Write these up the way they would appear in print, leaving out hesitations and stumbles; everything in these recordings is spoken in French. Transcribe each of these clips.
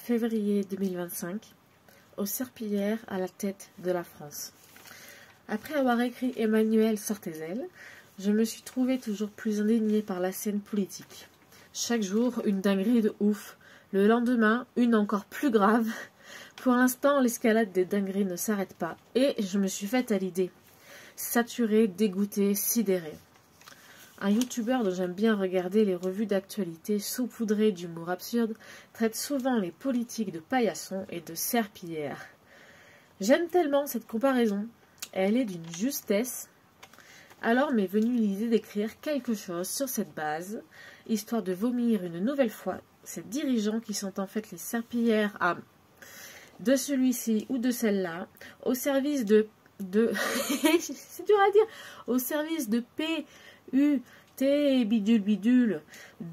février 2025, aux serpillères à la tête de la France. Après avoir écrit Emmanuel Sortezel, je me suis trouvée toujours plus indignée par la scène politique. Chaque jour, une dinguerie de ouf. Le lendemain, une encore plus grave. Pour l'instant, l'escalade des dingueries ne s'arrête pas. Et je me suis faite à l'idée. Saturée, dégoûtée, sidérée. Un youtubeur dont j'aime bien regarder les revues d'actualité saupoudrées d'humour absurde traite souvent les politiques de paillassons et de serpillères. J'aime tellement cette comparaison. Elle est d'une justesse. Alors m'est venue l'idée d'écrire quelque chose sur cette base, histoire de vomir une nouvelle fois ces dirigeants qui sont en fait les serpillères de celui-ci ou de celle-là, au service de c'est dur à dire, au service de bidule bidule,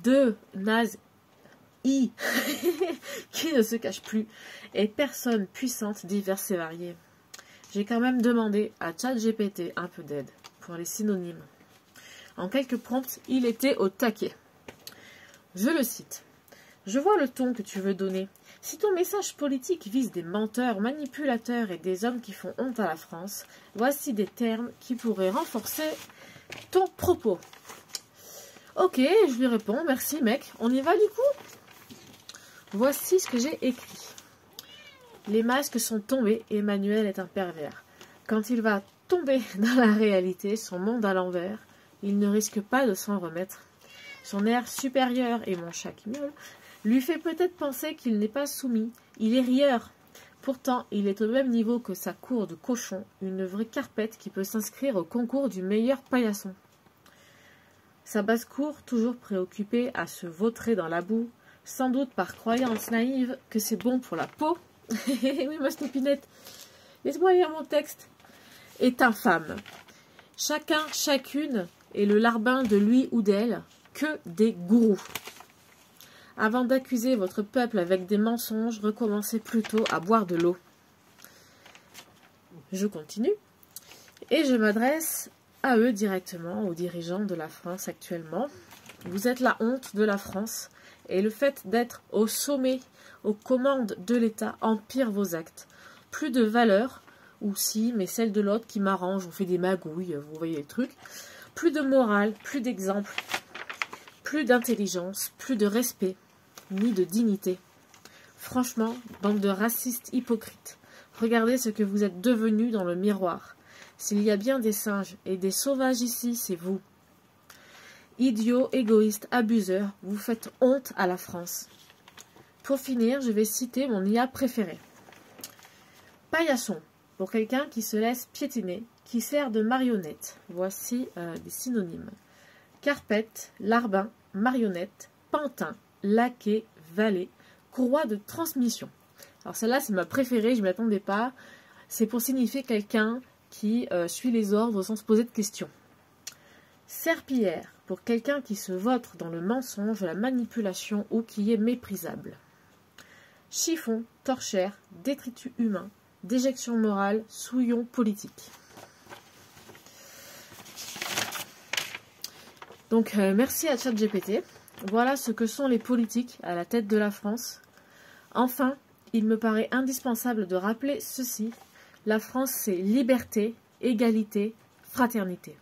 de naze qui ne se cache plus, et personnes puissantes diverses et variées. J'ai quand même demandé à ChatGPT un peu d'aide pour les synonymes. En quelques prompts, il était au taquet. Je le cite. Je vois le ton que tu veux donner. Si ton message politique vise des menteurs, manipulateurs et des hommes qui font honte à la France, voici des termes qui pourraient renforcer ton propos. Ok, je lui réponds, merci mec. On y va du coup? Voici ce que j'ai écrit. Les masques sont tombés, Emmanuel est un pervers. Quand il va tomber dans la réalité, son monde à l'envers, il ne risque pas de s'en remettre. Son air supérieur et mon chat qui miaule lui fait peut-être penser qu'il n'est pas soumis. Il est rieur. Pourtant, il est au même niveau que sa cour de cochon, une vraie carpette qui peut s'inscrire au concours du meilleur paillasson. Sa basse-cour, toujours préoccupée à se vautrer dans la boue, sans doute par croyance naïve que c'est bon pour la peau. Oui, ma stupinette, laisse-moi lire mon texte. Est infâme. Chacun, chacune est le larbin de lui ou d'elle, que des gourous. Avant d'accuser votre peuple avec des mensonges, recommencez plutôt à boire de l'eau. Je continue, et je m'adresse à eux directement, aux dirigeants de la France actuellement. Vous êtes la honte de la France, et le fait d'être au sommet, aux commandes de l'État, empire vos actes. Plus de valeur, ou si, mais celle de l'autre qui m'arrange, on fait des magouilles, vous voyez le truc. Plus de morale, plus d'exemple, plus d'intelligence, plus de respect, ni de dignité. Franchement, bande de racistes hypocrites, regardez ce que vous êtes devenus dans le miroir. S'il y a bien des singes et des sauvages ici, c'est vous. Idiots, égoïstes, abuseurs, vous faites honte à la France. Pour finir, je vais citer mon IA préféré. Paillasson, pour quelqu'un qui se laisse piétiner, qui sert de marionnette. Voici des synonymes. Carpette, larbin, marionnette, pantin, laquais, valet, courroie de transmission. Alors celle-là, c'est ma préférée, je ne m'y attendais pas. C'est pour signifier quelqu'un qui suit les ordres sans se poser de questions. Serpillière, pour quelqu'un qui se vautre dans le mensonge, la manipulation ou qui est méprisable. Chiffon, torchère, détritus humain, déjection morale, souillon politique. Donc merci à ChatGPT. Voilà ce que sont les politiques à la tête de la France. Enfin, il me paraît indispensable de rappeler ceci. La France, c'est liberté, égalité, fraternité.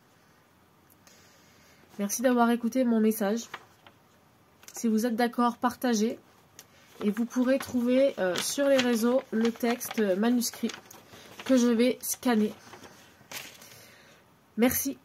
Merci d'avoir écouté mon message. Si vous êtes d'accord, partagez. Et vous pourrez trouver sur les réseaux le texte manuscrit que je vais scanner. Merci.